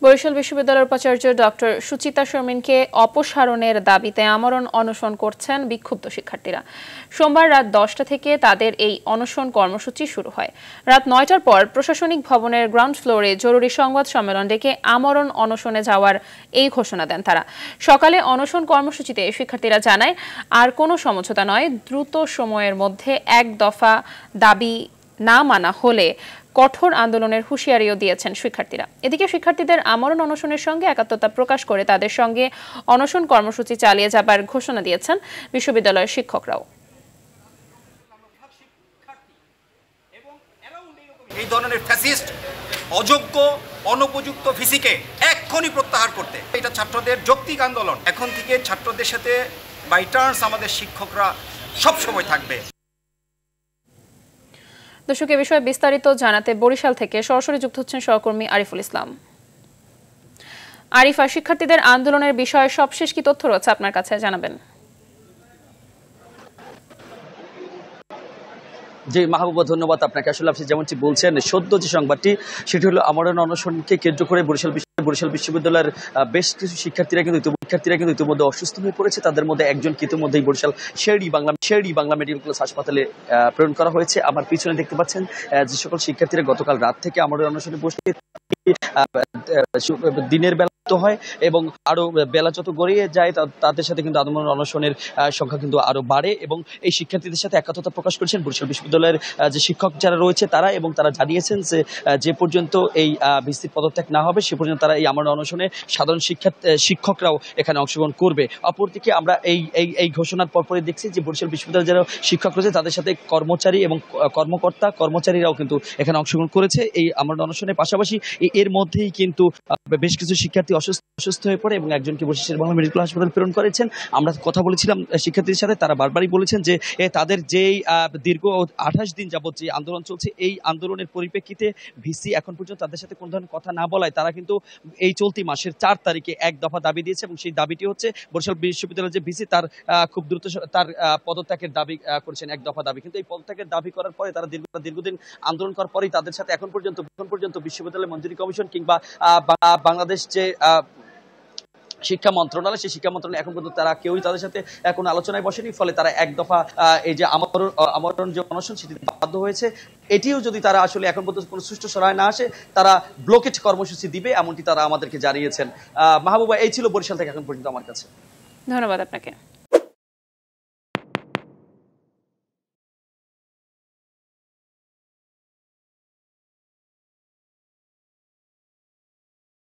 বরিশাল বিশ্ববিদ্যালয়ের উপাচার্য ডক্টর সুচিতা শর্মিনকে অপসারণের দাবিতে আমরণ অনশন করছেন বিক্ষুব্ধ শিক্ষার্থীরা। সোমবার রাত 10টা থেকে তাদের এই অনশন কর্মসূচি শুরু হয়। রাত 9টার পর প্রশাসনিক ভবনের গ্রাউন্ড ফ্লোরে জরুরি সংবাদ সম্মেলন ডেকে আমরণ অনশনে যাওয়ার এই ঘোষণা দেন তারা। সকালে অনশন কর্মসূচিতে শিক্ষার্থীরা জানায়, আর কোনো সমঝোতা নয়, দ্রুত সময়ের মধ্যে এক দফা দাবি না মানা হলে কঠোর আন্দোলনের হুঁশিয়ারিও দিয়েছেন শিক্ষার্থীরা। এদিকে শিক্ষার্থীদের আমরণ অনশনের সঙ্গে একাত্মতা প্রকাশ করে তাদের সঙ্গে অনশন কর্মসূচি চালিয়ে যাবার ঘোষণা দিয়েছেন বিশ্ববিদ্যালয়ের শিক্ষকরাও। এই ধরনের ফ্যাসিস্ট, অযোগ্য, অনুপযুক্ত ভিসিকে এক্ষুনি প্রত্যাহার করতে, এটা ছাত্রদের যৌক্তিক আন্দোলন। এখন থেকে ছাত্রদের সাথে বাই টার্নস আমাদের শিক্ষকরা সবসময় থাকবে। দর্শক, এ বিষয়ে বিস্তারিত জানাতে বরিশাল থেকে সরাসরি যুক্ত হচ্ছেন সহকর্মী আরিফুল ইসলাম। আরিফা, শিক্ষার্থীদের আন্দোলনের বিষয়ে সবশেষ কি তথ্য রয়েছে আপনার কাছে, জানাবেন? জি মাহবুবা, ধন্যবাদ আপনাকে। আসলে আপনি যেমনটি বলছেন, সদ্য যে সংবাদটি সেটি হলো আমরণ অনশনকে কেন্দ্র করে বরিশাল বিশ্ববিদ্যালয়ের বেশ কিছু শিক্ষার্থীরা কিন্তু ইতিমধ্যে অসুস্থ হয়ে পড়েছে। তাদের মধ্যে একজনকে ইতিমধ্যেই বরিশাল শেরডি বাংলা মেডিকেল কলেজ হাসপাতালে প্রেরণ করা হয়েছে। আমার পিছনে দেখতে পাচ্ছেন যে সকল শিক্ষার্থীরা গতকাল রাত থেকে আমরণ অনশনে বসে দিনের বেলা হয় এবং আরো বেলা যত গড়িয়ে যায় তাদের সাথে কিন্তু আমরণ অনশনের সংখ্যা কিন্তু আরো বাড়ে এবং এই শিক্ষার্থীদের সাথে একাত্মতা প্রকাশ করেছেন বরিশাল বিশ্ববিদ্যালয়ের যে শিক্ষক যারা রয়েছে তারা, এবং তারা জানিয়েছেন যে পর্যন্ত এই ভিসির পদত্যাগ না হবে সে পর্যন্ত তারা এই আমরণ অনশনে সাধারণ শিক্ষকরাও এখানে অংশগ্রহণ করবে। অপরদিকে আমরা এই ঘোষণার পরপরই দেখছি যে বরিশাল বিশ্ববিদ্যালয়ের যারা শিক্ষক রয়েছে তাদের সাথে কর্মচারী এবং কর্মচারীরাও কিন্তু এখানে অংশগ্রহণ করেছে এই আমরণ অনশনের। পাশাপাশি এর মধ্যেই কিন্তু বেশ কিছু শিক্ষার্থী অসুস্থ হয়ে পড়ে এবং একজনকে বরিশাল বাংলা মেডিকেল হাসপাতাল প্রেরণ করেছেন। আমরা কথা বলেছিলাম শিক্ষার্থীদের সাথে, তারা বারবারই বলেছেন যে তাদের যেই দীর্ঘ 28 দিন যাবত যে আন্দোলন চলছে, এই আন্দোলনের পরিপ্রেক্ষিতে ভিসি এখন পর্যন্ত তাদের সাথে কোনো ধরনের কথা না বলায় তারা কিন্তু এই চলতি মাসের 4 তারিখে এক দফা দাবি দিয়েছে এবং সেই দাবিটি হচ্ছে বরিশাল বিশ্ববিদ্যালয়ের যে ভিসি তার খুব দ্রুত তার পদত্যাগের দাবি করেছেন, এক দফা দাবি। কিন্তু এই পদত্যাগের দাবি করার পরে তারা দীর্ঘদিন আন্দোলন করার পরেই তাদের সাথে এখন পর্যন্ত বিশ্ববিদ্যালয় মঞ্জুরি কমিশন কিংবা বাংলাদেশ যে শিক্ষা মন্ত্রণালয়, সেই শিক্ষা মন্ত্রণালয় এখন পর্যন্ত তারা কেউই তাদের সাথে কোনো আলোচনায় বসেনি। ফলে তারা এক দফা এই যে আমরণ যে অনশন সেটি বাধ্য হয়েছে। এটিও যদি তারা আসলে এখন পর্যন্ত কোনো সুষ্ঠু সরায় না আসে, তারা ব্লকেট কর্মসূচি দিবে, এমনটি তারা আমাদেরকে জানিয়েছেন। মাহবুবা, এই ছিল বরিশাল থেকে এখন পর্যন্ত আমার কাছে। ধন্যবাদ আপনাকে।